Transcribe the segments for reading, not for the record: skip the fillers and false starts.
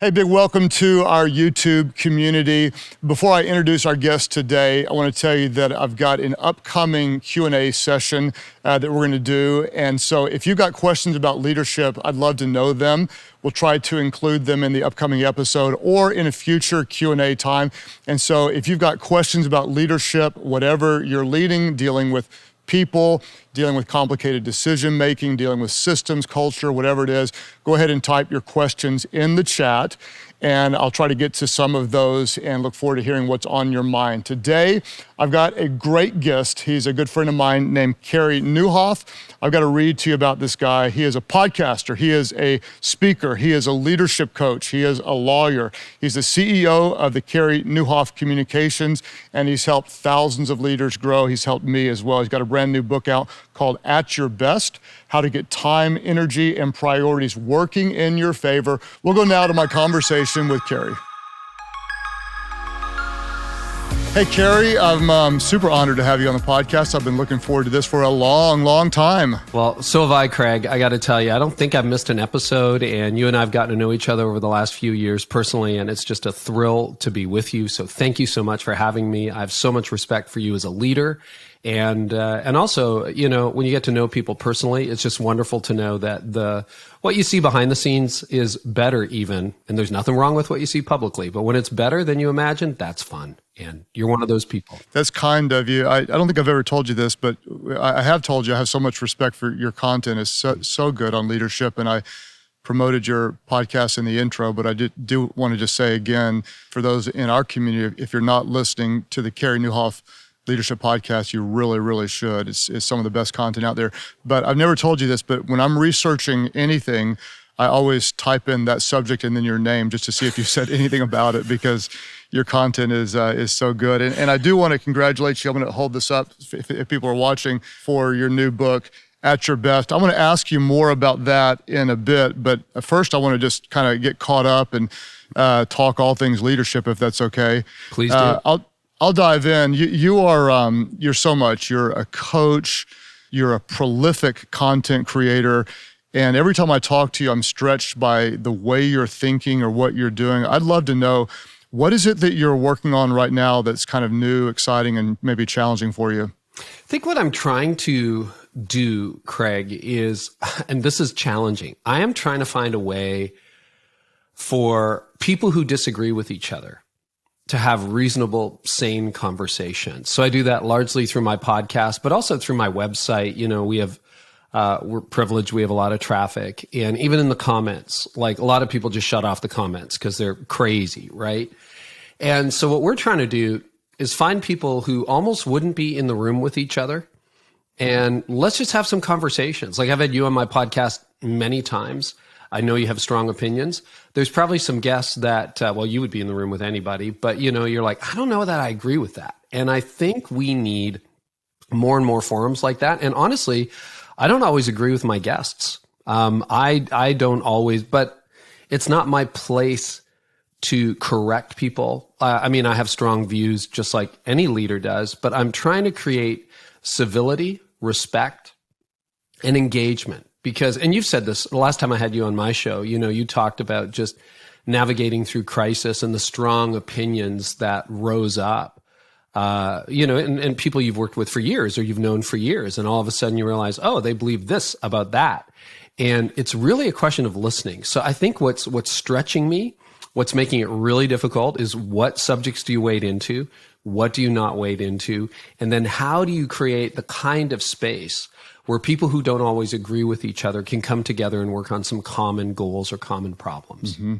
Hey, big welcome to our YouTube community. Before I introduce our guest today, I want to tell you that I've got an upcoming Q&A session that we're going to do. And so if you've got questions about leadership, I'd love to know them. We'll try to include them in the upcoming episode or in a future Q&A time. And so if you've got questions about leadership, whatever you're leading, dealing with people, dealing with complicated decision-making, dealing with systems, culture, whatever it is, go ahead and type your questions in the chat, and I'll try to get to some of those and look forward to hearing what's on your mind. Today, I've got a great guest. He's a good friend of mine named Carey Nieuwhof. I've got to read to you about this guy. He is a podcaster. He is a speaker. He is a leadership coach. He is a lawyer. He's the CEO of the Carey Nieuwhof Communications, and he's helped thousands of leaders grow. He's helped me as well. He's got a brand new book out called At Your Best, How to Get Time, Energy, and Priorities Working in Your Favor. We'll go now to my conversation with Carey. Hey, Carey, I'm super honored to have you on the podcast. I've been looking forward to this for a long, long time. Well, so have I, Craig. I got to tell you, I don't think I've missed an episode, and you and I have gotten to know each other over the last few years personally, and it's just a thrill to be with you. So thank you so much for having me. I have so much respect for you as a leader. And also, you know, when you get to know people personally, it's just wonderful to know that what you see behind the scenes is better even, and there's nothing wrong with what you see publicly, but when it's better than you imagine, that's fun. And you're one of those people. That's kind of you. I don't think I've ever told you this, but I have told you I have so much respect for your content. It's so good on leadership, and I promoted your podcast in the intro, but I do want to just say again, for those in our community, if you're not listening to the Carey Nieuwhof Leadership Podcast, you really, really should. It's some of the best content out there. But I've never told you this, but when I'm researching anything, I always type in that subject and then your name just to see if you said anything about it, because your content is so good. And I do want to congratulate you. I'm going to hold this up if people are watching, for your new book, At Your Best. I want to ask you more about that in a bit, but first I want to just kind of get caught up and talk all things leadership, if that's okay. Please do. I'll dive in. You're so much. You're a coach. You're a prolific content creator. And every time I talk to you, I'm stretched by the way you're thinking or what you're doing. I'd love to know, what is it that you're working on right now that's kind of new, exciting, and maybe challenging for you? I think what I'm trying to do, Craig, is, and this is challenging, I am trying to find a way for people who disagree with each other to have reasonable, sane conversations. So I do that largely through my podcast, but also through my website. You know, we're privileged. We have a lot of traffic. And even in the comments, like a lot of people just shut off the comments because they're crazy, right? And so what we're trying to do is find people who almost wouldn't be in the room with each other. And let's just have some conversations. Like I've had you on my podcast many times. I know you have strong opinions. There's probably some guests that, you would be in the room with anybody, but you know, you're like, I don't know that I agree with that. And I think we need more and more forums like that. And honestly, I don't always agree with my guests. I don't always, but it's not my place to correct people. I mean, I have strong views just like any leader does, but I'm trying to create civility, respect, and engagement. Because, and you've said this the last time I had you on my show, you know, you talked about just navigating through crisis and the strong opinions that rose up, you know, and people you've worked with for years or you've known for years. And all of a sudden you realize, oh, they believe this about that. And it's really a question of listening. So I think what's stretching me, what's making it really difficult is, what subjects do you wade into? What do you not wade into? And then how do you create the kind of space where people who don't always agree with each other can come together and work on some common goals or common problems? Mm-hmm.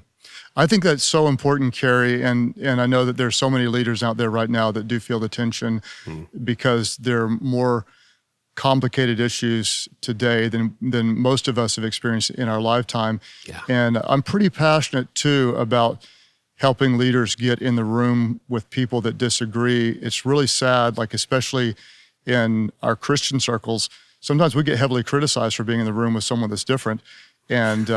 I think that's so important, Carey, and I know that there's so many leaders out there right now that do feel the tension because they're more complicated issues today than most of us have experienced in our lifetime. Yeah. And I'm pretty passionate too about helping leaders get in the room with people that disagree. It's really sad, like especially in our Christian circles, sometimes we get heavily criticized for being in the room with someone that's different. And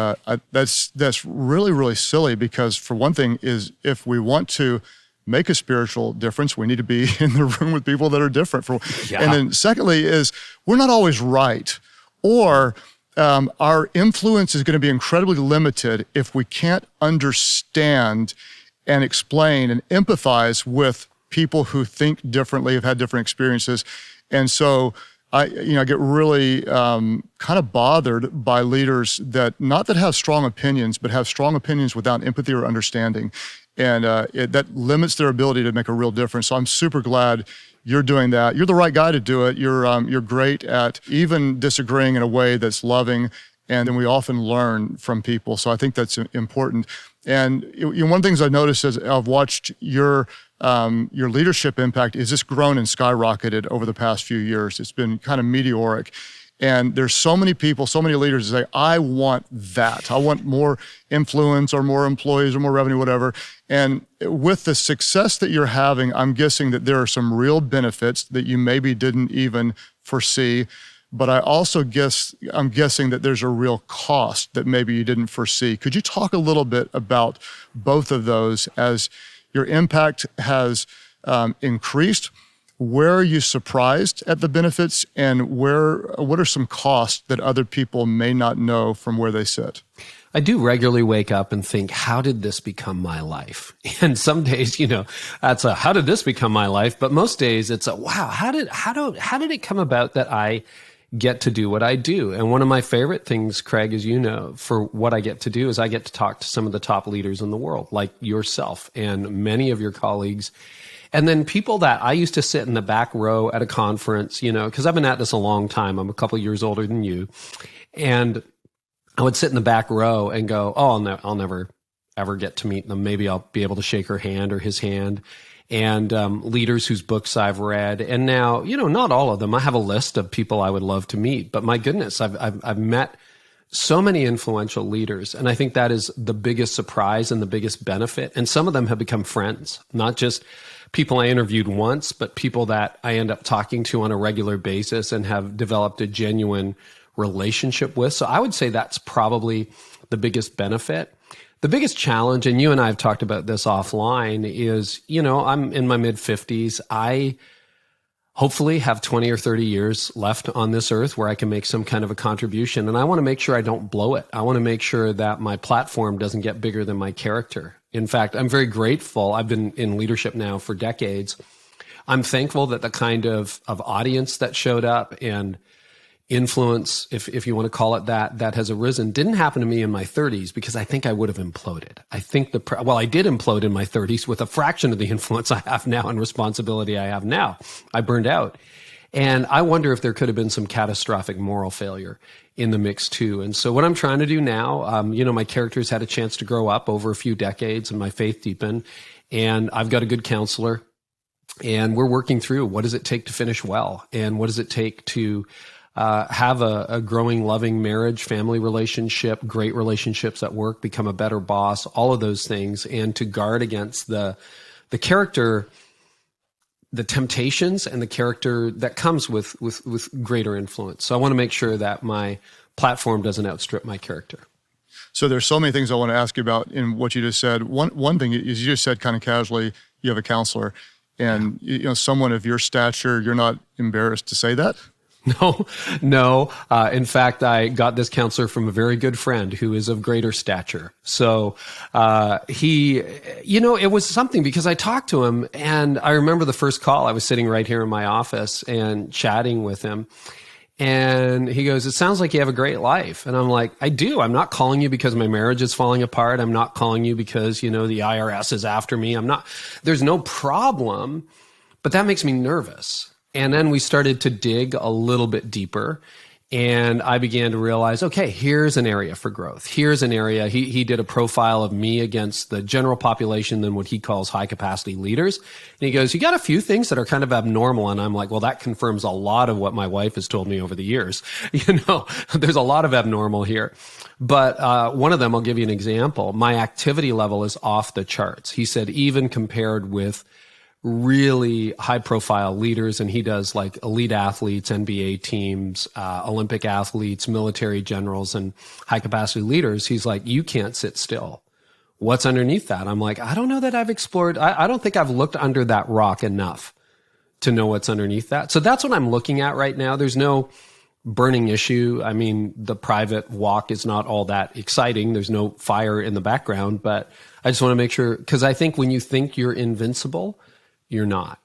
that's really, really silly, because for one thing is, if we want to make a spiritual difference, we need to be in the room with people that are different. And then secondly is, we're not always right. Or our influence is going to be incredibly limited if we can't understand and explain and empathize with people who think differently, have had different experiences. And so I get really kind of bothered by leaders that have strong opinions, but have strong opinions without empathy or understanding. And that limits their ability to make a real difference. So I'm super glad you're doing that. You're the right guy to do it. You're great at even disagreeing in a way that's loving, and then we often learn from people. So I think that's important. And one of the things I've noticed as I've watched your leadership impact is just grown and skyrocketed over the past few years. It's been kind of meteoric. And there's so many people, so many leaders that say, I want that. I want more influence or more employees or more revenue, whatever. And with the success that you're having, I'm guessing that there are some real benefits that you maybe didn't even foresee. But I'm guessing that there's a real cost that maybe you didn't foresee. Could you talk a little bit about both of those as your impact has increased? Where are you surprised at the benefits, and what are some costs that other people may not know from where they sit? I do regularly wake up and think, how did this become my life? And some days, that's how did this become my life? But most days it's wow, how did it come about that I get to do what I do? And one of my favorite things, Craig, as you know, for what I get to do is I get to talk to some of the top leaders in the world, like yourself and many of your colleagues. And then people that I used to sit in the back row at a conference, because I've been at this a long time. I'm a couple of years older than you. And I would sit in the back row and go, I'll never ever get to meet them. Maybe I'll be able to shake her hand or his hand. And leaders whose books I've read. And now, not all of them. I have a list of people I would love to meet. But my goodness, I've met so many influential leaders. And I think that is the biggest surprise and the biggest benefit. And some of them have become friends, not just people I interviewed once, but people that I end up talking to on a regular basis and have developed a genuine relationship with. So I would say that's probably the biggest benefit. The biggest challenge, and you and I have talked about this offline, is, I'm in my mid-50s. I hopefully have 20 or 30 years left on this earth where I can make some kind of a contribution. And I want to make sure I don't blow it. I want to make sure that my platform doesn't get bigger than my character. In fact, I'm very grateful. I've been in leadership now for decades. I'm thankful that the kind of audience that showed up and influence, if you want to call it that has arisen, didn't happen to me in my 30s, because I think I would have imploded. I think I did implode in my 30s with a fraction of the influence I have now and responsibility I have now. I burned out. And I wonder if there could have been some catastrophic moral failure in the mix too. And so what I'm trying to do now, my character's had a chance to grow up over a few decades and my faith deepen. And I've got a good counselor, and we're working through what does it take to finish well, and what does it take to have a growing, loving marriage, family relationship, great relationships at work, become a better boss, all of those things, and to guard against the character, the temptations and the character that comes with greater influence. So I want to make sure that my platform doesn't outstrip my character. So there's so many things I want to ask you about in what you just said. One thing is you just said kind of casually, you have a counselor, and someone of your stature, you're not embarrassed to say that? No. In fact, I got this counselor from a very good friend who is of greater stature. So, it was something, because I talked to him, and I remember the first call, I was sitting right here in my office and chatting with him. And he goes, it sounds like you have a great life. And I'm like, I do. I'm not calling you because my marriage is falling apart. I'm not calling you because, the IRS is after me. There's no problem, but that makes me nervous. And then we started to dig a little bit deeper, and I began to realize, okay, here's an area for growth. Here's an area. He did a profile of me against the general population than what he calls high capacity leaders. And he goes, you got a few things that are kind of abnormal. And I'm like, well, that confirms a lot of what my wife has told me over the years. There's a lot of abnormal here. But one of them, I'll give you an example. My activity level is off the charts. He said, even compared with really high profile leaders, and he does like elite athletes, NBA teams, Olympic athletes, military generals, and high capacity leaders. He's like, you can't sit still. What's underneath that? I'm like, I don't know that I've explored. I don't think I've looked under that rock enough to know what's underneath that. So that's what I'm looking at right now. There's no burning issue. I mean, the private walk is not all that exciting. There's no fire in the background, but I just want to make sure, because I think when you think you're invincible, you're not.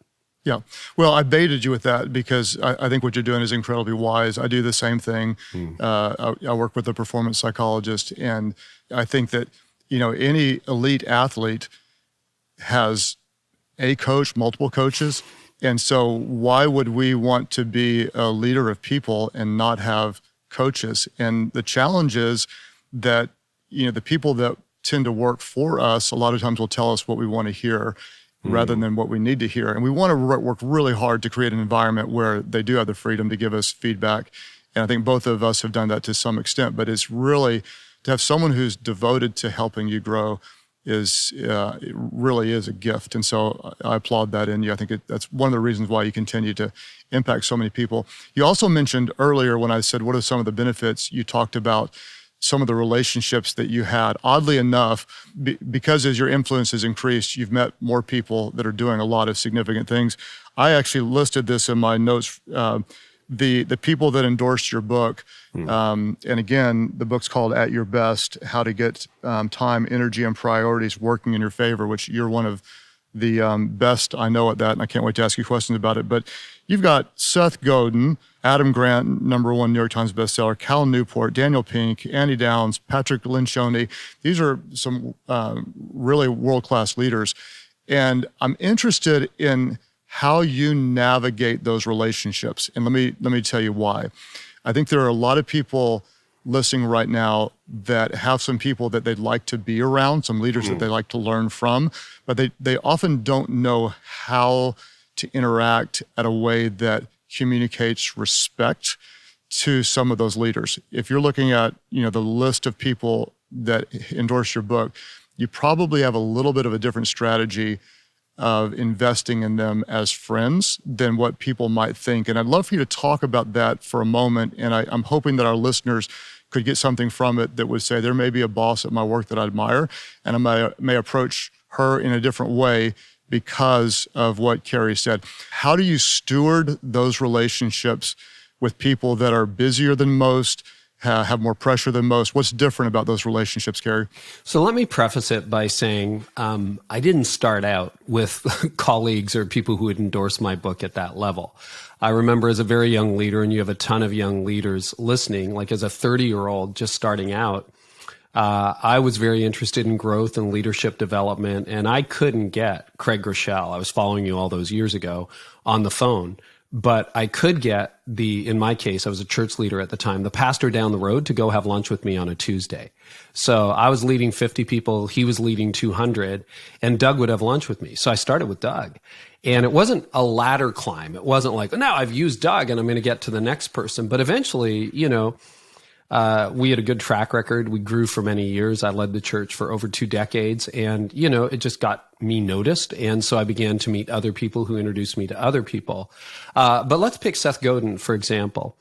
Yeah. Well, I baited you with that because I think what you're doing is incredibly wise. I do the same thing. I work with a performance psychologist, and I think that, any elite athlete has a coach, multiple coaches. And so why would we want to be a leader of people and not have coaches? And the challenge is that, the people that tend to work for us a lot of times will tell us what we want to hear rather than what we need to hear. And we want to work really hard to create an environment where they do have the freedom to give us feedback. And I think both of us have done that to some extent, but it's really to have someone who's devoted to helping you grow it really is a gift. And so I applaud that in you. I think that's one of the reasons why you continue to impact so many people. You also mentioned earlier when I said, what are some of the benefits? You talked about some of the relationships that you had. Oddly enough, because as your influence has increased, you've met more people that are doing a lot of significant things. I actually listed this in my notes, the people that endorsed your book. And again, the book's called At Your Best, How to Get Time, Energy, and Priorities Working in Your Favor, which you're one of the best I know at that, and I can't wait to ask you questions about it. But you've got Seth Godin, Adam Grant, #1 New York Times bestseller, Cal Newport, Daniel Pink, Andy Downs, Patrick Lencioni. These are some really world-class leaders. And I'm interested in how you navigate those relationships. And let me tell you why. I think there are a lot of people listening right now that have some people that they'd like to be around, some leaders that they like to learn from, but they often don't know how to interact at a way that communicates respect to some of those leaders. If you're looking at, the list of people that endorse your book, you probably have a little bit of a different strategy of investing in them as friends than what people might think. And I'd love for you to talk about that for a moment. And I'm hoping that our listeners could get something from it that would say, there may be a boss at my work that I admire, and I may approach her in a different way because of what Carey said. How do you steward those relationships with people that are busier than most, have more pressure than most? What's different about those relationships, Carey? So let me preface it by saying I didn't start out with colleagues or people who would endorse my book at that level. I remember as a very young leader, and you have a ton of young leaders listening, like as a 30-year-old just starting out, I was very interested in growth and leadership development, and I couldn't get Craig Groeschel, I was following you all those years ago, on the phone. But I could get in my case, I was a church leader at the time, the pastor down the road to go have lunch with me on a Tuesday. So I was leading 50 people, he was leading 200, and Doug would have lunch with me. So I started with Doug. And it wasn't a ladder climb. It wasn't like, now I've used Doug and I'm going to get to the next person. But eventually, we had a good track record. We grew for many years. I led the church for over 2 decades, and, it just got me noticed. And so I began to meet other people who introduced me to other people. But let's pick Seth Godin, for example.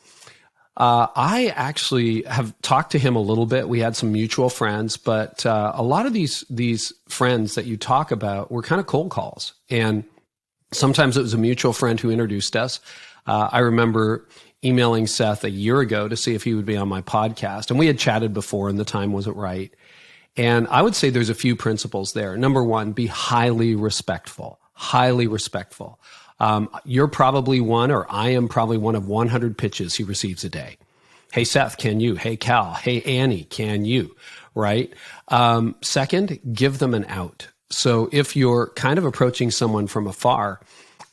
I actually have talked to him a little bit. We had some mutual friends, but a lot of these friends that you talk about were kind of cold calls. And sometimes it was a mutual friend who introduced us. I remember emailing Seth a year ago to see if he would be on my podcast. And we had chatted before and the time wasn't right. And I would say there's a few principles there. Number one, be highly respectful, highly respectful. You're probably one, or I am probably one of 100 pitches he receives a day. Hey, Seth, can you? Hey, Cal. Hey, Annie, can you? Right? Second, give them an out. So if you're kind of approaching someone from afar,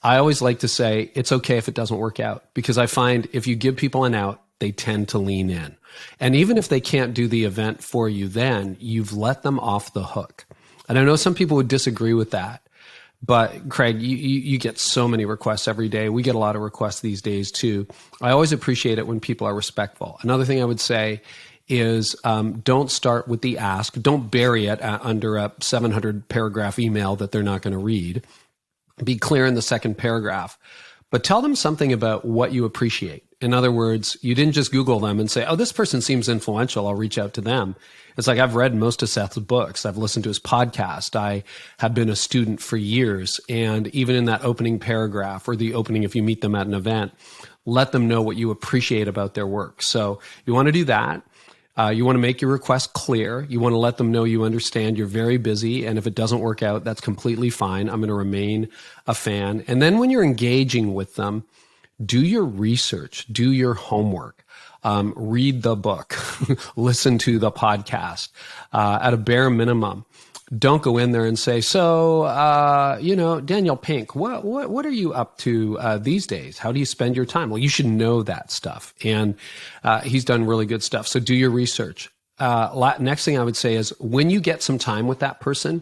I always like to say, it's okay if it doesn't work out, because I find if you give people an out, they tend to lean in. And even if they can't do the event for you then, you've let them off the hook. And I know some people would disagree with that, but Craig, you get so many requests every day. We get a lot of requests these days too. I always appreciate it when people are respectful. Another thing I would say is don't start with the ask. Don't bury it under a 700 paragraph email that they're not going to read. Be clear in the second paragraph, but tell them something about what you appreciate. In other words, you didn't just Google them and say, oh, this person seems influential, I'll reach out to them. It's like, I've read most of Seth's books. I've listened to his podcast. I have been a student for years. And even in that opening paragraph, or the opening if you meet them at an event, let them know what you appreciate about their work. So you want to do that. You want to make your request clear. You want to let them know you understand you're very busy. And if it doesn't work out, that's completely fine. I'm going to remain a fan. And then when you're engaging with them, do your research, do your homework, read the book, listen to the podcast. At a bare minimum, don't go in there and say, so, Daniel Pink, what are you up to these days? How do you spend your time? Well, you should know that stuff. And he's done really good stuff. So do your research. Next thing I would say is when you get some time with that person,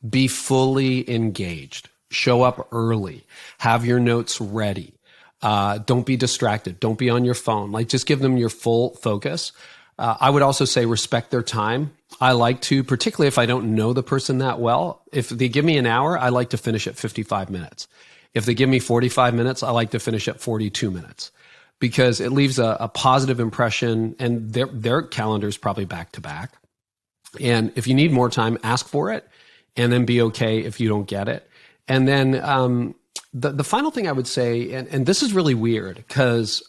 be fully engaged. Show up early. Have your notes ready. Don't be distracted. Don't be on your phone. Like, just give them your full focus. I would also say respect their time. I like to, particularly if I don't know the person that well, if they give me an hour, I like to finish at 55 minutes. If they give me 45 minutes, I like to finish at 42 minutes because it leaves a positive impression, and their calendar's probably back to back. And if you need more time, ask for it, and then be okay if you don't get it. And then the final thing I would say, and this is really weird because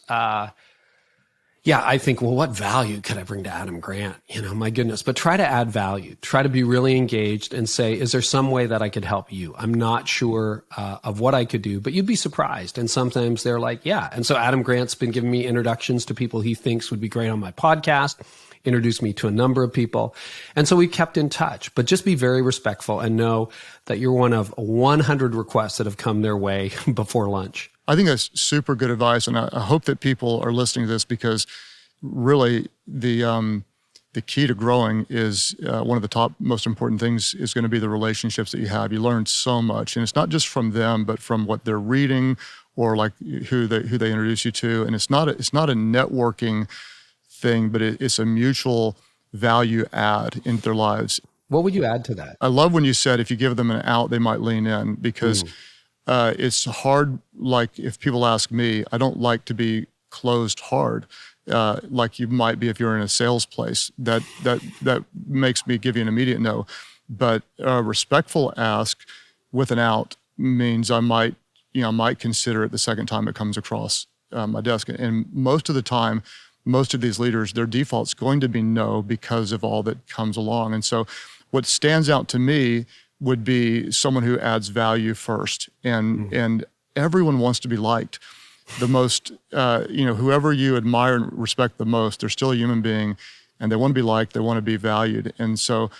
I think, well, what value could I bring to Adam Grant? My goodness. But try to add value. Try to be really engaged and say, is there some way that I could help you? I'm not sure of what I could do, but you'd be surprised. And sometimes they're like, yeah. And so Adam Grant's been giving me introductions to people he thinks would be great on my podcast, introduced me to a number of people. And so we've kept in touch. But just be very respectful and know that you're one of 100 requests that have come their way before lunch. I think that's super good advice, and I hope that people are listening to this because really the key to growing is one of the top most important things is going to be the relationships that you have. You learn so much, and it's not just from them, but from what they're reading or like who they introduce you to. And it's not a networking thing, but it's a mutual value add into their lives. What would you add to that? I love when you said if you give them an out, they might lean in because it's hard. Like if people ask me, I don't like to be closed hard, like you might be if you're in a sales place. That makes me give you an immediate no. But a respectful ask with an out means I might consider it the second time it comes across my desk. And most of the time, most of these leaders, their default's going to be no because of all that comes along. And so what stands out to me would be someone who adds value first. And everyone wants to be liked. The most, whoever you admire and respect the most, they're still a human being and they want to be liked, they want to be valued. And so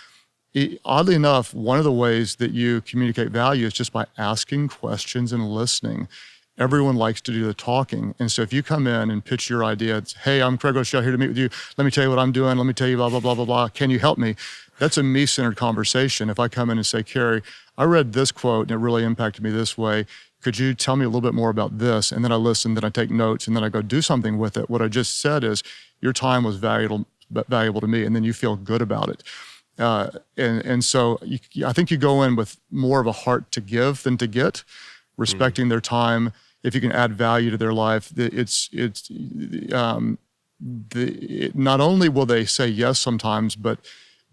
oddly enough, one of the ways that you communicate value is just by asking questions and listening. Everyone likes to do the talking. And so if you come in and pitch your idea, it's, hey, I'm Craig Groeschel here to meet with you. Let me tell you what I'm doing. Let me tell you blah, blah, blah, blah, blah. Can you help me? That's a me-centered conversation. If I come in and say, Carey, I read this quote and it really impacted me this way. Could you tell me a little bit more about this? And then I listen, then I take notes, and then I go do something with it. What I just said is your time was valuable to me, and then you feel good about it. And so I think you go in with more of a heart to give than to get, respecting their time. If you can add value to their life, not only will they say yes sometimes, but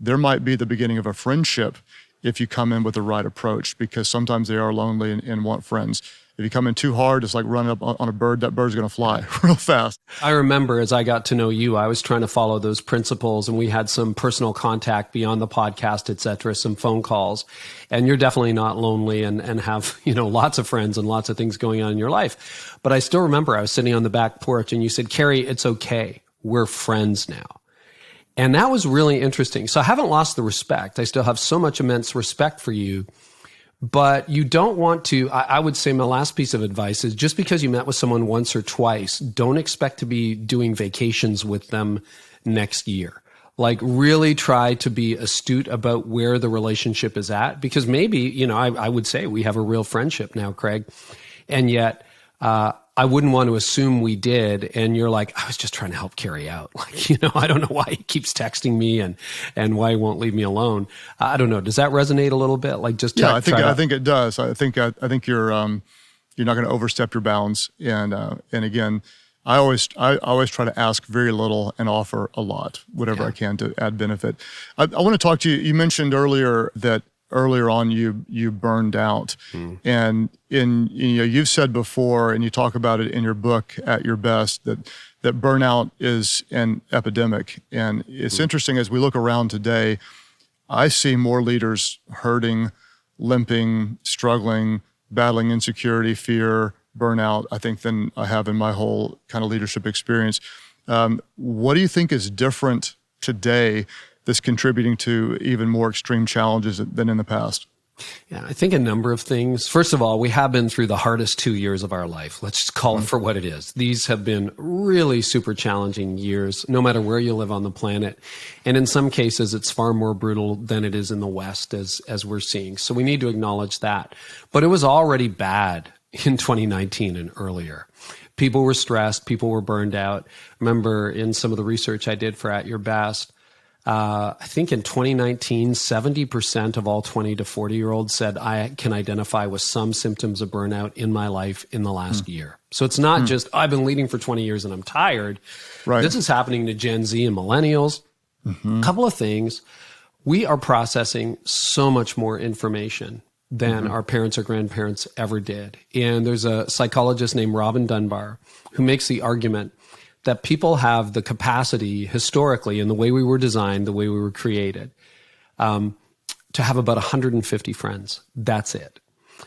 there might be the beginning of a friendship if you come in with the right approach, because sometimes they are lonely and want friends. If you come in too hard, it's like running up on a bird. That bird's going to fly real fast. I remember as I got to know you, I was trying to follow those principles, and we had some personal contact beyond the podcast, et cetera, some phone calls. And you're definitely not lonely and have, lots of friends and lots of things going on in your life. But I still remember I was sitting on the back porch and you said, Carey, it's okay. We're friends now. And that was really interesting. So I haven't lost the respect. I still have so much immense respect for you. But you don't want to, I would say my last piece of advice is just because you met with someone once or twice, don't expect to be doing vacations with them next year. Like really try to be astute about where the relationship is at, because maybe, I would say we have a real friendship now, Craig. And yet, I wouldn't want to assume we did. And you're like, I was just trying to help Carey out. Like, I don't know why he keeps texting me and why he won't leave me alone. I don't know. Does that resonate a little bit? Like just I think it does. I think you're not going to overstep your bounds. And again, I always try to ask very little and offer a lot, whatever I can to add benefit. I want to talk to you. You mentioned earlier that earlier on you burned out, and you've said before, and you talk about it in your book At Your Best, that burnout is an epidemic. And it's interesting, as we look around today, I see more leaders hurting, limping, struggling, battling insecurity, fear, burnout, I think, than I have in my whole kind of leadership experience. What do you think is different today that's contributing to even more extreme challenges than in the past? Yeah, I think a number of things. First of all, we have been through the hardest 2 years of our life. Let's just call it for what it is. These have been really super challenging years, no matter where you live on the planet. And in some cases, it's far more brutal than it is in the West, as we're seeing. So we need to acknowledge that. But it was already bad in 2019 and earlier. People were stressed. People were burned out. Remember, in some of the research I did for At Your Best, I think in 2019, 70% of all 20 to 40-year-olds said, I can identify with some symptoms of burnout in my life in the last year. So it's not just, I've been leading for 20 years and I'm tired. Right. This is happening to Gen Z and millennials. A couple of things. We are processing so much more information than our parents or grandparents ever did. And there's a psychologist named Robin Dunbar who makes the argument that people have the capacity historically, in the way we were designed, the way we were created, to have about 150 friends. That's it.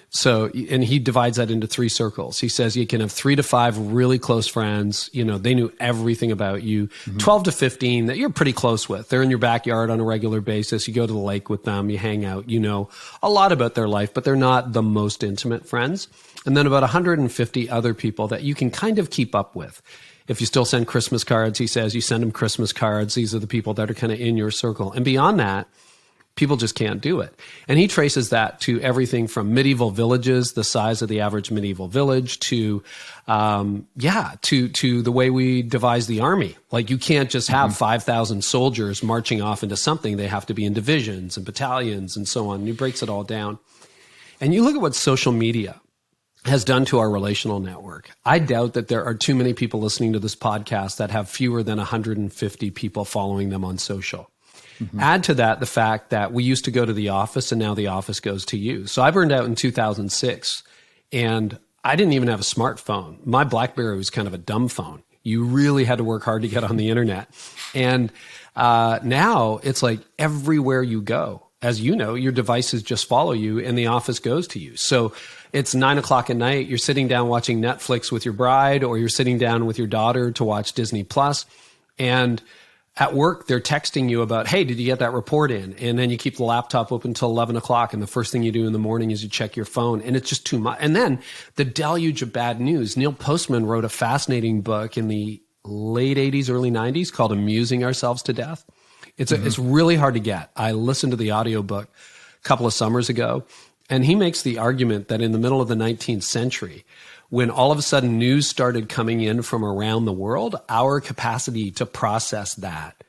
So, and he divides that into 3 circles. He says you can have 3 to 5 really close friends. They knew everything about you. 12 to 15 that you're pretty close with. They're in your backyard on a regular basis. You go to the lake with them, you hang out, you know a lot about their life, but they're not the most intimate friends. And then about 150 other people that you can kind of keep up with. If you still send Christmas cards, he says, you send them Christmas cards. These are the people that are kind of in your circle. And beyond that, people just can't do it. And he traces that to everything from medieval villages, the size of the average medieval village, to the way we devise the army. Like, you can't just have 5,000 soldiers marching off into something. They have to be in divisions and battalions and so on. And he breaks it all down. And you look at what social media has done to our relational network. I doubt that there are too many people listening to this podcast that have fewer than 150 people following them on social. Add to that the fact that we used to go to the office and now the office goes to you. So I burned out in 2006 and I didn't even have a smartphone. My BlackBerry was kind of a dumb phone. You really had to work hard to get on the internet. And now it's like everywhere you go, as you know, your devices just follow you and the office goes to you. So it's 9 o'clock at night. You're sitting down watching Netflix with your bride, or you're sitting down with your daughter to watch Disney Plus. And at work, they're texting you about, hey, did you get that report in? And then you keep the laptop open until 11 o'clock. And the first thing you do in the morning is you check your phone. And it's just too much. And then the deluge of bad news. Neil Postman wrote a fascinating book in the late 80s, early 90s called Amusing Ourselves to Death. It's really hard to get. I listened to the audiobook a couple of summers ago. And he makes the argument that in the middle of the 19th century, when all of a sudden news started coming in from around the world, our capacity to process that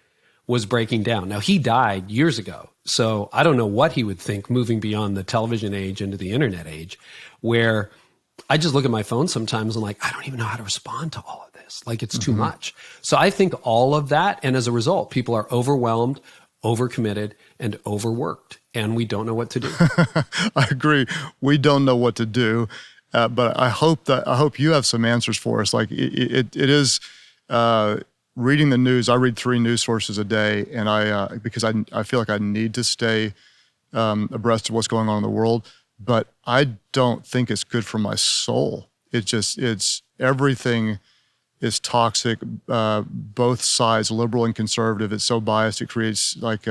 was breaking down. Now, he died years ago, so I don't know what he would think moving beyond the television age into the internet age, where I just look at my phone sometimes and like, I don't even know how to respond to all of this. Like, it's too much. So I think all of that, and as a result, people are overwhelmed, overcommitted, and overworked, and we don't know what to do. I agree. We don't know what to do, but I hope you have some answers for us. Like, it is reading the news. I read 3 news sources a day, and because I feel like I need to stay abreast of what's going on in the world, but I don't think it's good for my soul. It's everything is toxic, both sides, liberal and conservative. It's so biased. It creates like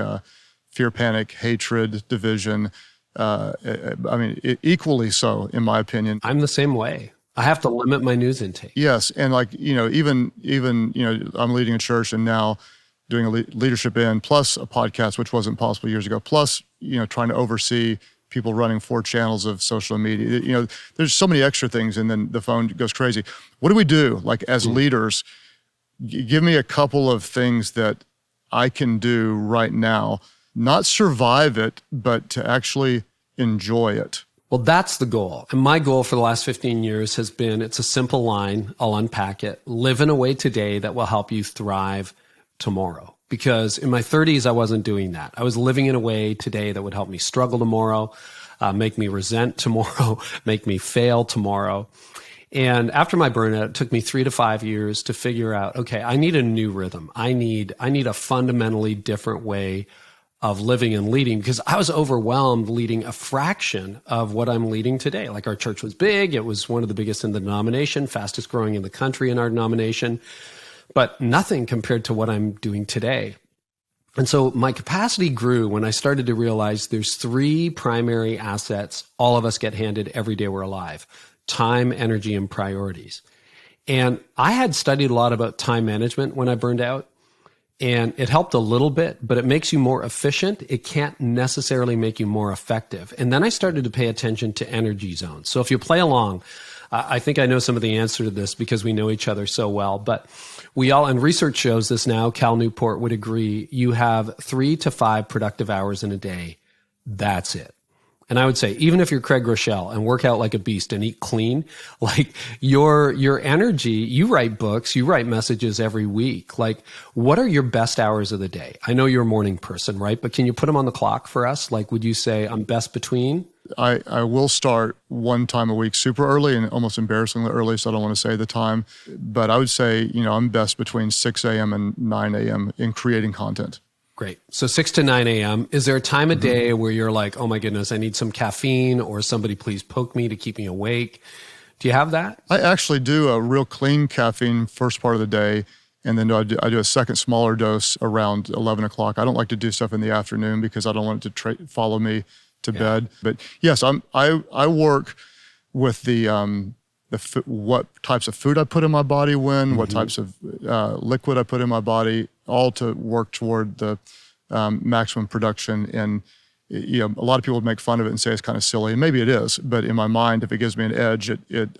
fear, panic, hatred, division. Equally so, in my opinion. I'm the same way. I have to limit my news intake. Yes, and even I'm leading a church and now doing a leadership plus a podcast, which wasn't possible years ago. Plus, trying to oversee people running 4 channels of social media. There's so many extra things, and then the phone goes crazy. What do we do, like, as leaders? Give me a couple of things that I can do right now, not survive it, but to actually enjoy it. Well, that's the goal. And my goal for the last 15 years has been, it's a simple line, I'll unpack it: live in a way today that will help you thrive tomorrow. because in my 30s, I wasn't doing that. I was living in a way today that would help me struggle tomorrow, make me resent tomorrow, make me fail tomorrow. And after my burnout, it took me 3 to 5 years to figure out, okay, I need a new rhythm. I need a fundamentally different way of living and leading, because I was overwhelmed leading a fraction of what I'm leading today. Like, our church was big. It was one of the biggest in the denomination, fastest growing in the country in our denomination, but nothing compared to what I'm doing today. And so my capacity grew when I started to realize there's 3 primary assets all of us get handed every day we're alive: time, energy, and priorities. And I had studied a lot about time management when I burned out. And it helped a little bit, but it makes you more efficient. It can't necessarily make you more effective. And then I started to pay attention to energy zones. So if you play along, I think I know some of the answer to this because we know each other so well. But we all, and research shows this now, Cal Newport would agree, you have 3 to 5 productive hours in a day. That's it. And I would say, even if you're Craig Groeschel and work out like a beast and eat clean, like your energy, you write books, you write messages every week. Like, what are your best hours of the day? I know you're a morning person, right? But can you put them on the clock for us? Like, would you say I'm best between? I will start one time a week super early and almost embarrassingly early, so I don't want to say the time. But I would say, I'm best between 6 a.m. and 9 a.m. in creating content. Great. So 6 to 9 a.m. Is there a time of day where you're like, oh my goodness, I need some caffeine, or somebody please poke me to keep me awake? Do you have that? I actually do a real clean caffeine first part of the day, and then I do a second smaller dose around 11 o'clock. I don't like to do stuff in the afternoon because I don't want it to follow me to bed. But yes, I work with what types of food I put in my body when, what types of liquid I put in my body, all to work toward the maximum production. And a lot of people would make fun of it and say it's kind of silly, and maybe it is. But in my mind, if it gives me an edge,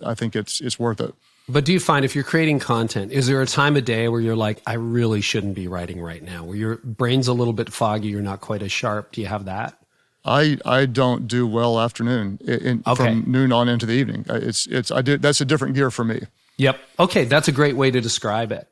I think it's worth it. But do you find, if you're creating content, is there a time of day where you're like, I really shouldn't be writing right now, where your brain's a little bit foggy, you're not quite as sharp? Do you have that? I don't do well afternoon from noon on into the evening. That's a different gear for me. Yep. Okay. That's a great way to describe it.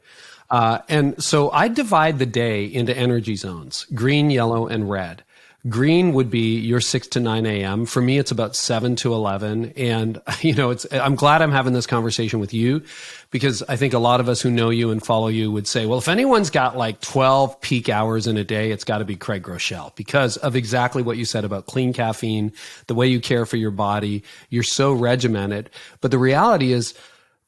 And so I divide the day into energy zones: green, yellow, and red. Green would be your 6 to 9 a.m. For me, it's about 7 to 11. And, I'm glad I'm having this conversation with you, because I think a lot of us who know you and follow you would say, well, if anyone's got like 12 peak hours in a day, it's got to be Craig Groeschel, because of exactly what you said about clean caffeine, the way you care for your body. You're so regimented. But the reality is,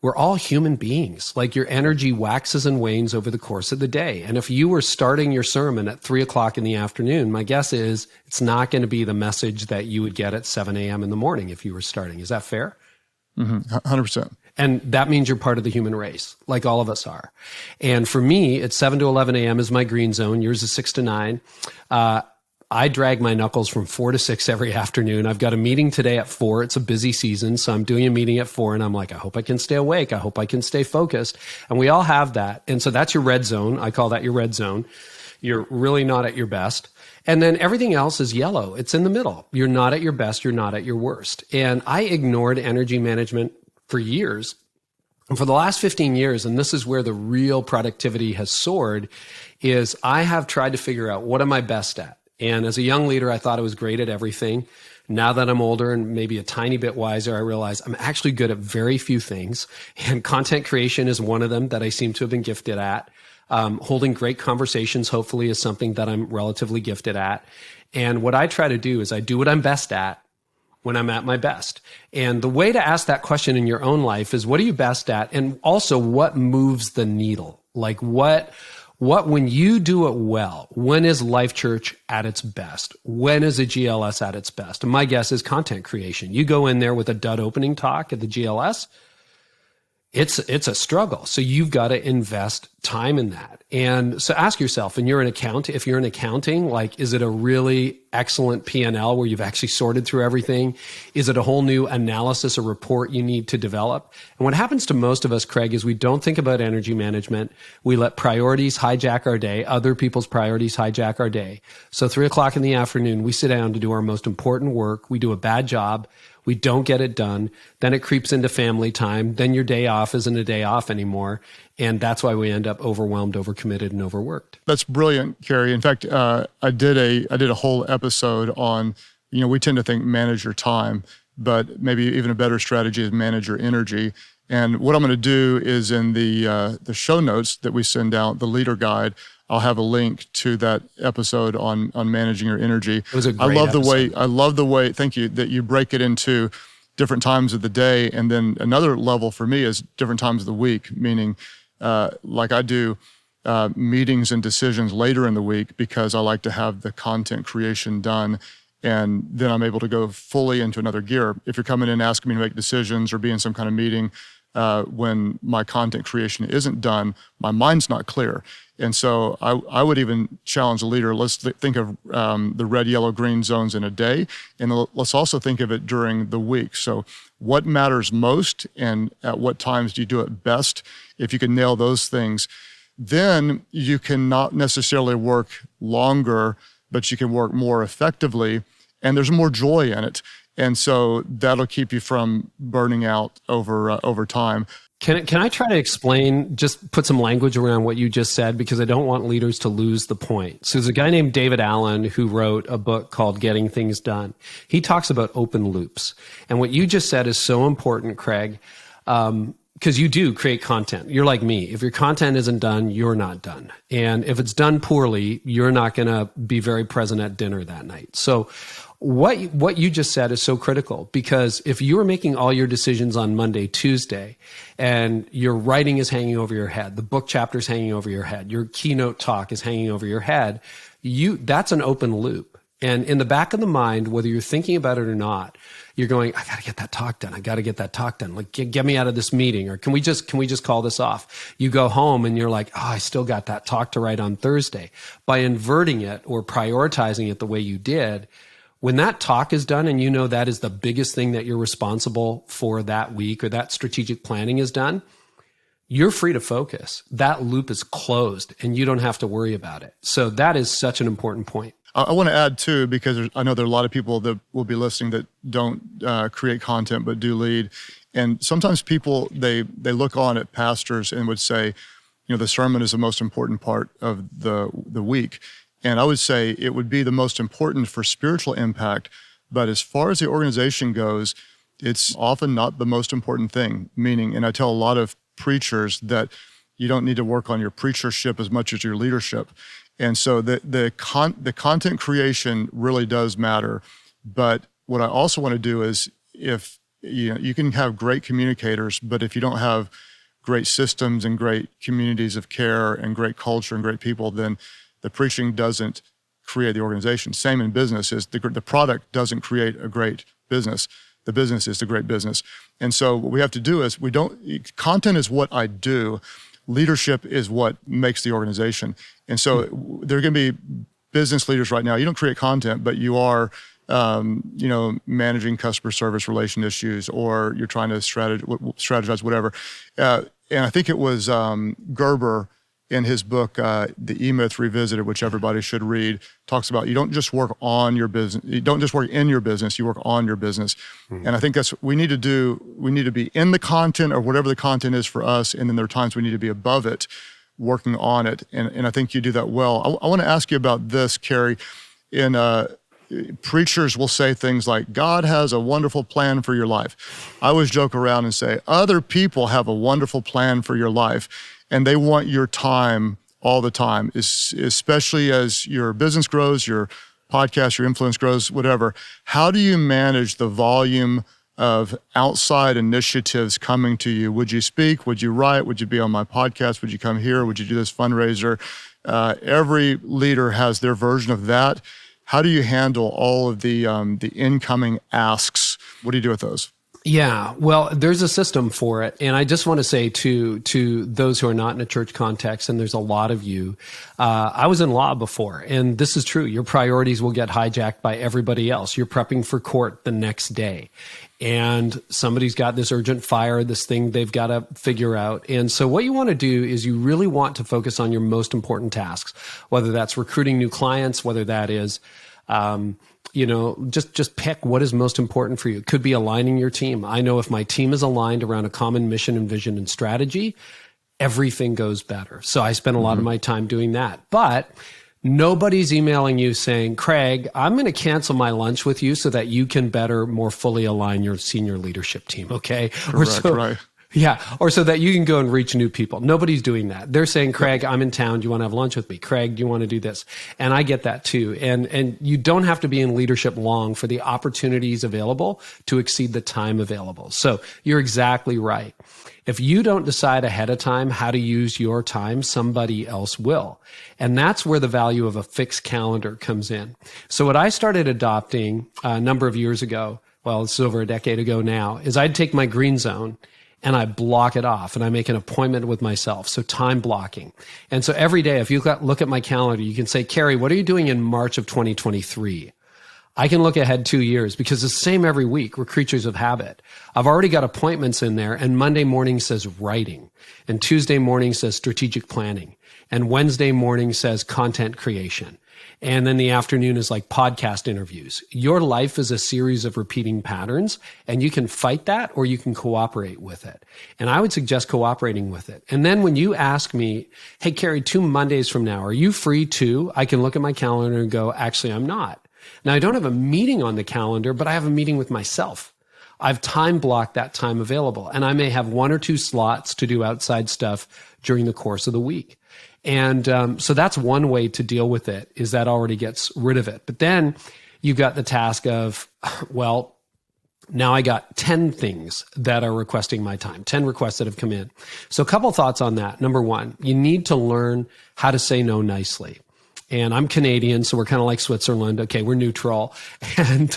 we're all human beings. Like, your energy waxes and wanes over the course of the day. And if you were starting your sermon at 3 o'clock in the afternoon, my guess is it's not going to be the message that you would get at 7 a.m. in the morning if you were starting. Is that fair? 100%. And that means you're part of the human race, like all of us are. And for me, it's 7 to 11 a.m. is my green zone. Yours is 6 to 9. I drag my knuckles from 4 to 6 every afternoon. I've got a meeting today at 4. It's a busy season, so I'm doing a meeting at 4, and I'm like, I hope I can stay awake. I hope I can stay focused. And we all have that. And so that's your red zone. I call that your red zone. You're really not at your best. And then everything else is yellow. It's in the middle. You're not at your best. You're not at your worst. And I ignored energy management for years. And for the last 15 years, and this is where the real productivity has soared, is I have tried to figure out, what am I best at? And as a young leader, I thought I was great at everything. Now that I'm older and maybe a tiny bit wiser, I realize I'm actually good at very few things. And content creation is one of them that I seem to have been gifted at. Holding great conversations, hopefully, is something that I'm relatively gifted at. And what I try to do is I do what I'm best at when I'm at my best. And the way to ask that question in your own life is, what are you best at? And also, what moves the needle? Like, what when you do it well, when is Life.Church at its best? When is a GLS at its best? And my guess is content creation. You go in there with a dud opening talk at the GLS, it's a struggle. So you've got to invest time in that. And so ask yourself, if you're in accounting, like, is it a really excellent P&L where you've actually sorted through everything? Is it a whole new analysis or report you need to develop? And what happens to most of us, Craig, is we don't think about energy management. We let priorities hijack our day. Other people's priorities hijack our day. So 3 o'clock in the afternoon, we sit down to do our most important work. We do a bad job. We don't get it done. Then it creeps into family time. Then your day off isn't a day off anymore. And that's why we end up overwhelmed, overcommitted, and overworked. That's brilliant, Carey. In fact, I did a whole episode on, we tend to think manage your time, but maybe even a better strategy is manage your energy. And what I'm going to do is in the show notes that we send out, the leader guide, I'll have a link to that episode on managing your energy. It was a great episode. I love the way, thank you, that you break it into different times of the day. And then another level for me is different times of the week, meaning like I do meetings and decisions later in the week because I like to have the content creation done. And then I'm able to go fully into another gear. If you're coming in asking me to make decisions or be in some kind of meeting when my content creation isn't done, my mind's not clear. And so I would even challenge a leader, let's think of the red, yellow, green zones in a day, and let's also think of it during the week. So what matters most and at what times do you do it best? If you can nail those things, then you can not necessarily work longer, but you can work more effectively, and there's more joy in it. And so that'll keep you from burning out over time. Can I try to explain, just put some language around what you just said, because I don't want leaders to lose the point. So there's a guy named David Allen who wrote a book called Getting Things Done. He talks about open loops. And what you just said is so important, Craig, because you do create content. You're like me. If your content isn't done, you're not done. And if it's done poorly, you're not going to be very present at dinner that night. So what you just said is so critical, because if you are making all your decisions on Monday, Tuesday, and your writing is hanging over your head, the book chapter is hanging over your head, your keynote talk is hanging over your head, that's an open loop. And in the back of the mind, whether you're thinking about it or not, you're going, I got to get that talk done. I got to get that talk done. Like, get me out of this meeting, or can we just call this off? You go home and you're like, oh, I still got that talk to write on Thursday. By inverting it or prioritizing it the way you did, when that talk is done and you know that is the biggest thing that you're responsible for that week, or that strategic planning is done, you're free to focus. That loop is closed and you don't have to worry about it. So that is such an important point. I want to add too, because I know there are a lot of people that will be listening that don't create content but do lead. And sometimes people, they look on at pastors and would say, the sermon is the most important part of the week. And I would say it would be the most important for spiritual impact, but as far as the organization goes, it's often not the most important thing. Meaning, and I tell a lot of preachers that you don't need to work on your preachership as much as your leadership. And so the content creation really does matter. But what I also want to do is, if you can have great communicators, but if you don't have great systems and great communities of care and great culture and great people, then the preaching doesn't create the organization. Same in business, is the product doesn't create a great business. The business is the great business. And so what we have to do is content is what I do. Leadership is what makes the organization. And so there are going to be business leaders right now. You don't create content, but you are, managing customer service relation issues, or you're trying to strategize whatever. And I think it was Gerber, in his book, The E-Myth Revisited, which everybody should read, talks about you don't just work on your business, you don't just work in your business, you work on your business. Mm-hmm. And I think that's what we need to do. We need to be in the content, or whatever the content is for us, and then there are times we need to be above it, working on it. And I think you do that well. I want to ask you about this, Carey. Preachers will say things like, God has a wonderful plan for your life. I always joke around and say, other people have a wonderful plan for your life, and they want your time all the time, especially as your business grows, your podcast, your influence grows, whatever. How do you manage the volume of outside initiatives coming to you? Would you speak? Would you write? Would you be on my podcast? Would you come here? Would you do this fundraiser? Every leader has their version of that. How do you handle all of the incoming asks? What do you do with those? Yeah, well, there's a system for it. And I just want to say to those who are not in a church context, and there's a lot of you, I was in law before, and this is true. Your priorities will get hijacked by everybody else. You're prepping for court the next day, and somebody's got this urgent fire, this thing they've got to figure out. And so what you want to do is you really want to focus on your most important tasks, whether that's recruiting new clients, whether that is just pick what is most important for you. It could be aligning your team. I know if my team is aligned around a common mission and vision and strategy, everything goes better. So I spend a lot of my time doing that. But nobody's emailing you saying, Craig, I'm going to cancel my lunch with you so that you can better, more fully align your senior leadership team, okay? Correct, right. Yeah, or so that you can go and reach new people. Nobody's doing that. They're saying, Craig, I'm in town. Do you want to have lunch with me? Craig, do you want to do this? And I get that too. And you don't have to be in leadership long for the opportunities available to exceed the time available. So you're exactly right. If you don't decide ahead of time how to use your time, somebody else will. And that's where the value of a fixed calendar comes in. So what I started adopting a number of years ago, well, it's over a decade ago now, is I'd take my green zone and I block it off and I make an appointment with myself. So time blocking. And so every day, if you look at my calendar, you can say, Carey, what are you doing in March of 2023? I can look ahead 2 years because it's the same every week. We're creatures of habit. I've already got appointments in there, and Monday morning says writing, and Tuesday morning says strategic planning, and Wednesday morning says content creation. And then the afternoon is like podcast interviews. Your life is a series of repeating patterns, and you can fight that or you can cooperate with it. And I would suggest cooperating with it. And then when you ask me, hey, Carey, 2 Mondays from now, are you free too? I can look at my calendar and go, actually, I'm not. Now, I don't have a meeting on the calendar, but I have a meeting with myself. I've time blocked that time available, and I may have 1 or 2 slots to do outside stuff during the course of the week. And so that's one way to deal with it, is that already gets rid of it. But then you've got the task of, well, now I got 10 things that are requesting my time, 10 requests that have come in. So a couple thoughts on that. Number one, you need to learn how to say no nicely. And I'm Canadian, so we're kind of like Switzerland. Okay, we're neutral. And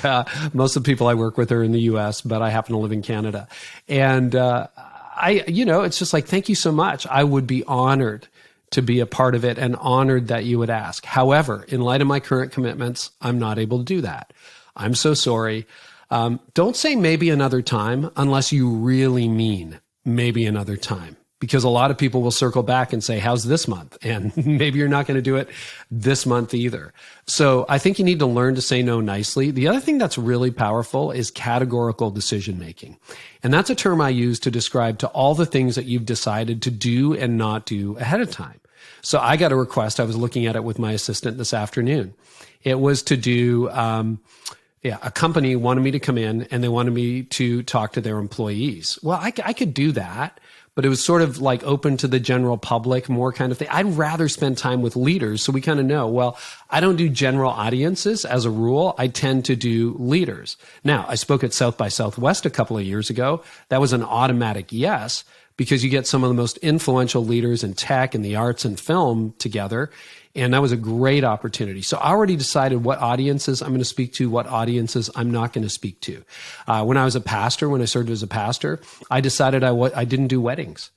most of the people I work with are in the US, but I happen to live in Canada. And it's just like, thank you so much. I would be honored to be a part of it and honored that you would ask. However, in light of my current commitments, I'm not able to do that. I'm so sorry. Don't say maybe another time unless you really mean maybe another time. Because a lot of people will circle back and say, how's this month? And maybe you're not going to do it this month either. So I think you need to learn to say no nicely. The other thing that's really powerful is categorical decision making. And that's a term I use to describe to all the things that you've decided to do and not do ahead of time. So I got a request. I was looking at it with my assistant this afternoon. It was to do, a company wanted me to come in and they wanted me to talk to their employees. Well, I could do that. But it was sort of like open to the general public, more kind of thing. I'd rather spend time with leaders so we kind of know, well, I don't do general audiences as a rule. I tend to do leaders. Now, I spoke at South by Southwest a couple of years ago. That was an automatic yes, because you get some of the most influential leaders in tech and the arts and film together. And that was a great opportunity. So I already decided what audiences I'm going to speak to, what audiences I'm not going to speak to. When I was a pastor, when I served as a pastor, I decided I didn't do weddings.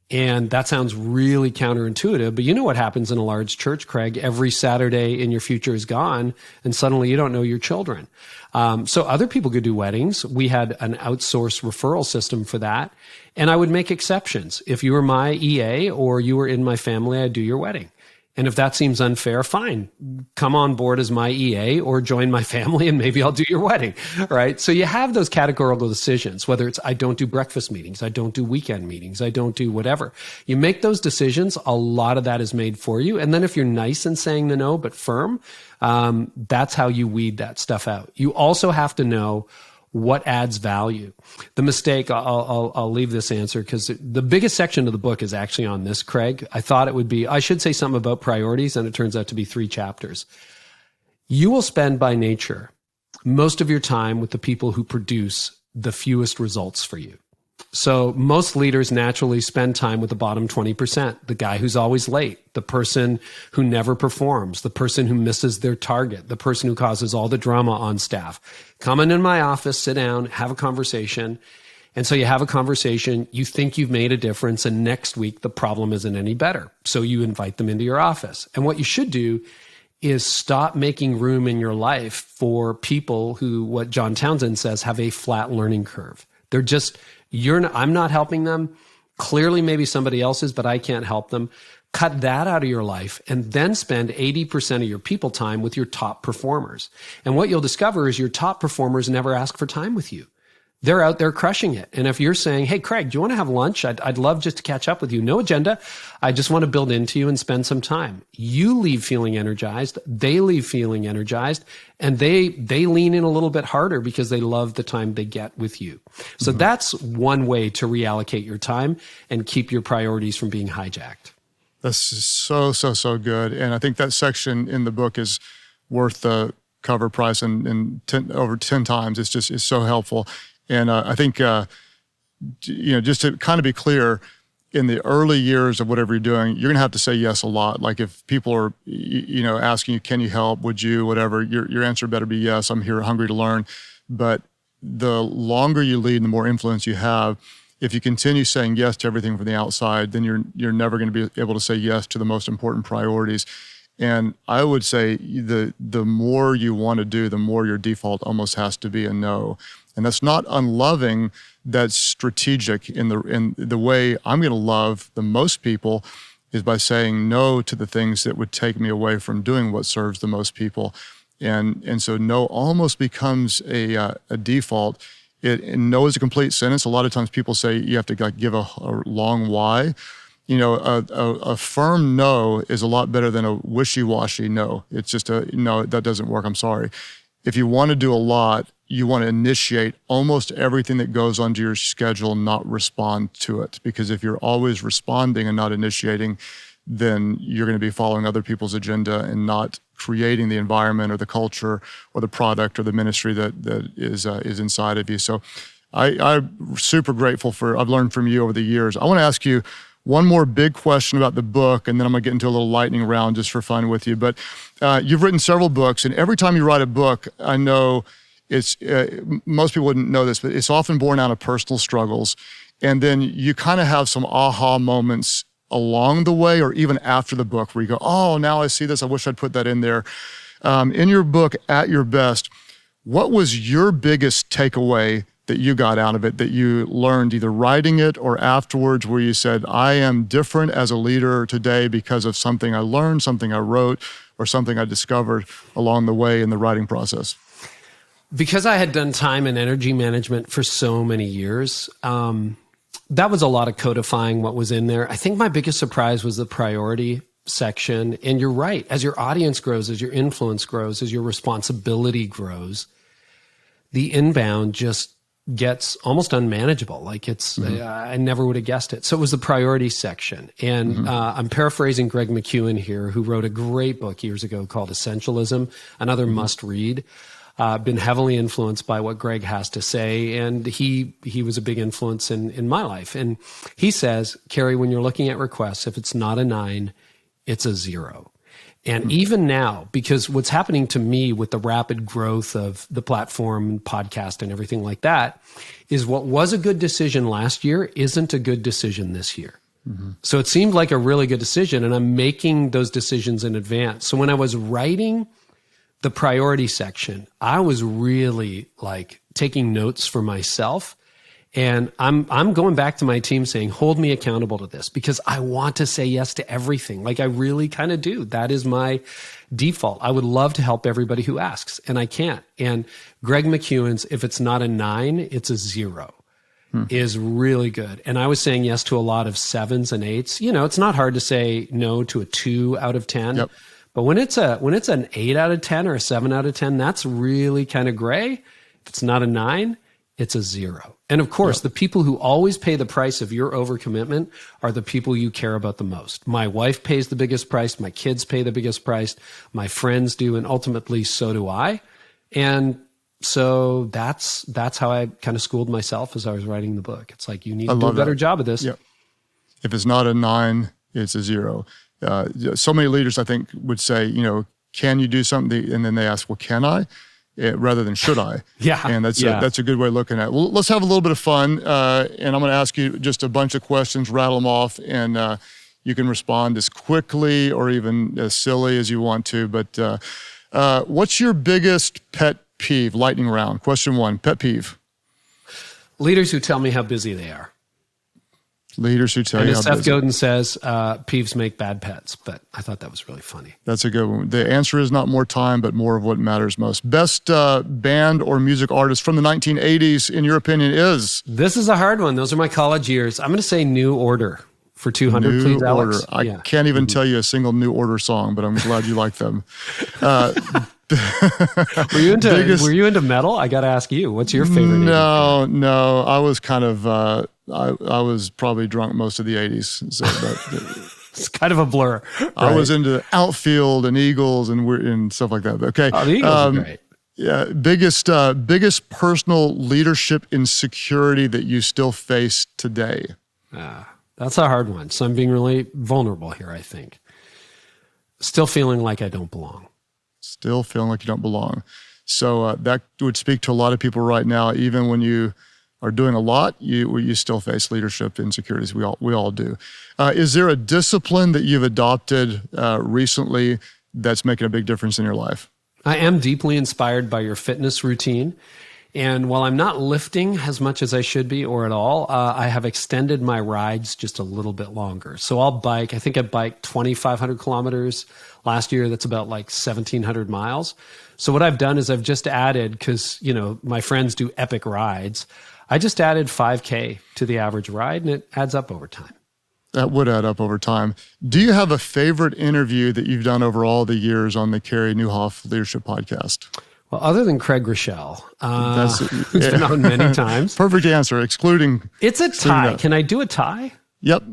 And that sounds really counterintuitive, but you know what happens in a large church, Craig? Every Saturday in your future is gone, and suddenly you don't know your children. So other people could do weddings. We had an outsourced referral system for that. And I would make exceptions. If you were my EA or you were in my family, I'd do your wedding. And if that seems unfair, fine. Come on board as my EA or join my family and maybe I'll do your wedding, right? So you have those categorical decisions, whether it's I don't do breakfast meetings, I don't do weekend meetings, I don't do whatever. You make those decisions, a lot of that is made for you. And then if you're nice in saying the no, but firm, that's how you weed that stuff out. You also have to know what adds value. The mistake, I'll leave this answer because the biggest section of the book is actually on this, Craig. I thought it would be, I should say something about priorities, and it turns out to be 3 chapters. You will spend by nature most of your time with the people who produce the fewest results for you. So most leaders naturally spend time with the bottom 20%, the guy who's always late, the person who never performs, the person who misses their target, the person who causes all the drama on staff. Come in my office, sit down, have a conversation. And so you have a conversation, you think you've made a difference, and next week the problem isn't any better. So you invite them into your office. And what you should do is stop making room in your life for people who, what John Townsend says, have a flat learning curve. They're just, I'm not helping them. Clearly, maybe somebody else is, but I can't help them. Cut that out of your life and then spend 80% of your people time with your top performers. And what you'll discover is your top performers never ask for time with you. they're out there crushing it. And if you're saying, hey, Craig, do you want to have lunch? I'd love just to catch up with you. No agenda. I just want to build into you and spend some time. You leave feeling energized. They leave feeling energized. And they lean in a little bit harder because they love the time they get with you. So that's one way to reallocate your time and keep your priorities from being hijacked. That's so good. And I think that section in the book is worth the cover price and over 10 times. It's so helpful. And I think, just to kind of be clear, in the early years of whatever you're doing, you're going to have to say yes a lot. Like if people are, asking you, can you help? Would you, whatever, your answer better be yes, I'm here hungry to learn. But the longer you lead and the more influence you have, if you continue saying yes to everything from the outside, then you're never going to be able to say yes to the most important priorities. And I would say the more you want to do, the more your default almost has to be a no. And that's not unloving, that's strategic in the way I'm going to love the most people is by saying no to the things that would take me away from doing what serves the most people. And so no almost becomes a default. No is a complete sentence. A lot of times people say you have to give a long why. A firm no is a lot better than a wishy-washy no. It's just no, that doesn't work, I'm sorry. If you want to do a lot, you want to initiate almost everything that goes onto your schedule, not respond to it. Because if you're always responding and not initiating, then you're going to be following other people's agenda and not creating the environment or the culture or the product or the ministry that is inside of you. So I'm super grateful I've learned from you over the years. I want to ask you one more big question about the book, and then I'm going to get into a little lightning round just for fun with you. But you've written several books, and every time you write a book, I know it's most people wouldn't know this, but it's often born out of personal struggles. And then you kind of have some aha moments along the way or even after the book where you go, oh, now I see this. I wish I'd put that in there. In your book, At Your Best, what was your biggest takeaway that you got out of it, that you learned either writing it or afterwards, where you said, I am different as a leader today because of something I learned, something I wrote, or something I discovered along the way in the writing process? Because I had done time and energy management for so many years, that was a lot of codifying what was in there. I think my biggest surprise was the priority section. And you're right, as your audience grows, as your influence grows, as your responsibility grows, the inbound just gets almost unmanageable. Like I never would have guessed it. So it was the priority section. And I'm paraphrasing Greg McKeown here, who wrote a great book years ago called Essentialism, another must read. Been heavily influenced by what Greg has to say. And he was a big influence in my life. And he says, Carey, when you're looking at requests, if it's not a 9, it's a 0. And even now, because what's happening to me with the rapid growth of the platform and podcast and everything like that is what was a good decision last year isn't a good decision this year. So it seemed like a really good decision, and I'm making those decisions in advance. So when I was writing the priority section, I was really like taking notes for myself. And I'm going back to my team saying, hold me accountable to this because I want to say yes to everything. Like I really kind of do. That is my default. I would love to help everybody who asks, and I can't. And Greg McKeown's, if it's not a 9, it's a 0, is really good. And I was saying yes to a lot of 7s and 8s. It's not hard to say no to a 2 out of 10. Yep. But when it's an 8 out of 10 or a 7 out of 10, that's really kind of gray. If it's not a 9, it's a 0. And of course, the people who always pay the price of your overcommitment are the people you care about the most. My wife pays the biggest price. My kids pay the biggest price. My friends do. And ultimately, so do I. And so that's how I kind of schooled myself as I was writing the book. It's like, you need to do a better job of this. Yeah. If it's not a 9, it's a 0. So many leaders, I think, would say, can you do something? And then they ask, well, can I? Rather than should I? Yeah. And that's a good way of looking at it. Well, let's have a little bit of fun. And I'm going to ask you just a bunch of questions, rattle them off, and you can respond as quickly or even as silly as you want to. But what's your biggest pet peeve? Lightning round. Question 1, pet peeve. Leaders who tell me how busy they are. Leaders who tell and you as how Seth busy. Godin says, peeves make bad pets. But I thought that was really funny. That's a good one. The answer is not more time, but more of what matters most. Best band or music artist from the 1980s, in your opinion, is? This is a hard one. Those are my college years. I'm going to say New Order for 200, New please, Order. Alex. I can't even tell you a single New Order song, but I'm glad you like them. Were you into metal? I got to ask you. What's your favorite? No. I was kind of, I was probably drunk most of the 80s. So it's kind of a blur. Right? I was into Outfield and Eagles and stuff like that. Okay. Oh, the Eagles are great. Yeah. Biggest personal leadership insecurity that you still face today? That's a hard one. So I'm being really vulnerable here, I think. Still feeling like I don't belong. Still feeling like you don't belong. So that would speak to a lot of people right now. Even when you are doing a lot, you still face leadership insecurities. We all do. Is there a discipline that you've adopted recently that's making a big difference in your life? I am deeply inspired by your fitness routine. And while I'm not lifting as much as I should be or at all, I have extended my rides just a little bit longer. So I'll bike. I think I biked 2,500 kilometers last year. That's about like 1,700 miles. So what I've done is I've just added, because, my friends do epic rides. I just added 5K to the average ride, and it adds up over time. That would add up over time. Do you have a favorite interview that you've done over all the years on the Carey Nieuwhof Leadership Podcast? Well, other than Craig Groeschel, who's been on many times. Perfect answer, excluding... It's a tie. That. Can I do a tie? Yep.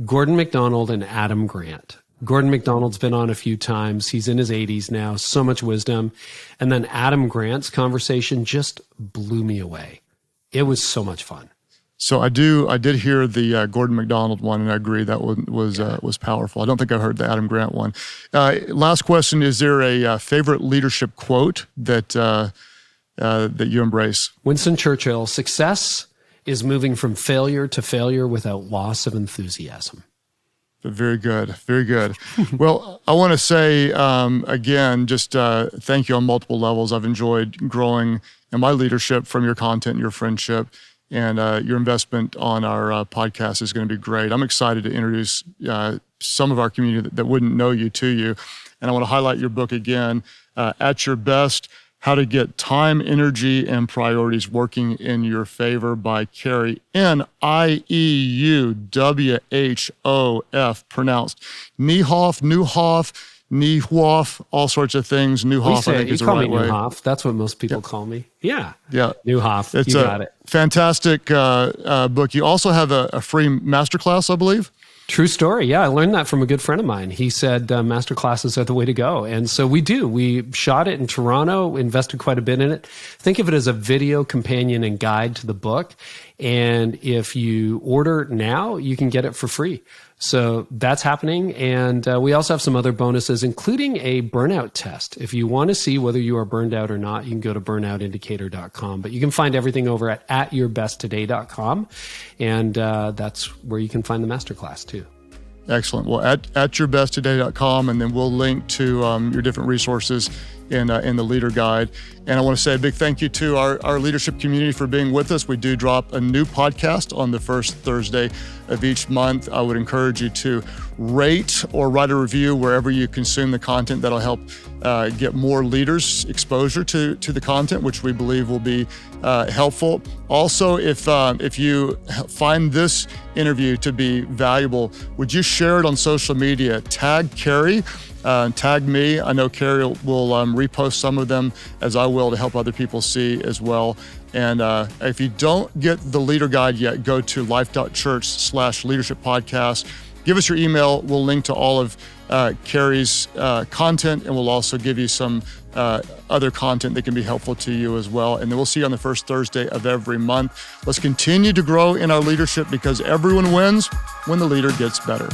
Gordon MacDonald and Adam Grant. Gordon MacDonald's been on a few times. He's in his 80s now, so much wisdom. And then Adam Grant's conversation just blew me away. It was so much fun. So I did hear the Gordon MacDonald one, and I agree that one was powerful. I don't think I heard the Adam Grant one. Last question: is there a favorite leadership quote that you embrace? Winston Churchill: "Success is moving from failure to failure without loss of enthusiasm." Very good. Very good. Well, I want to say, again, just thank you on multiple levels. I've enjoyed growing in my leadership from your content, your friendship, and your investment on our podcast is going to be great. I'm excited to introduce some of our community that wouldn't know you to you. And I want to highlight your book again, At Your Best, How to Get Time, Energy, and Priorities Working in Your Favor by Carey, Nieuwhof, pronounced Nieuwhof, all sorts of things. Nieuwhof, I think, is the right way. Nieuwhof. That's what most people call me. Yeah. Nieuwhof. You got it. Fantastic book. You also have a free masterclass, I believe. True story. Yeah, I learned that from a good friend of mine. He said masterclasses are the way to go. And so we do. We shot it in Toronto, invested quite a bit in it. Think of it as a video companion and guide to the book. And if you order now, you can get it for free. So that's happening. And we also have some other bonuses, including a burnout test. If you want to see whether you are burned out or not, you can go to burnoutindicator.com. But you can find everything over at yourbesttoday.com. And that's where you can find the masterclass too. Excellent. Well, at yourbesttoday.com, and then we'll link to your different resources in the Leader Guide. And I want to say a big thank you to our leadership community for being with us. We do drop a new podcast on the first Thursday of each month. I would encourage you to rate or write a review wherever you consume the content. That'll help get more leaders exposure to the content, which we believe will be helpful. Also, if you find this interview to be valuable, would you share it on social media? Tag Carey, tag me. I know Carey will repost some of them, as I will, to help other people see as well. And if you don't get the Leader Guide yet, go to Life.Church/leadership podcast. Give us your email. We'll link to all of Carey's content, and we'll also give you some other content that can be helpful to you as well. And then we'll see you on the first Thursday of every month. Let's continue to grow in our leadership, because everyone wins when the leader gets better.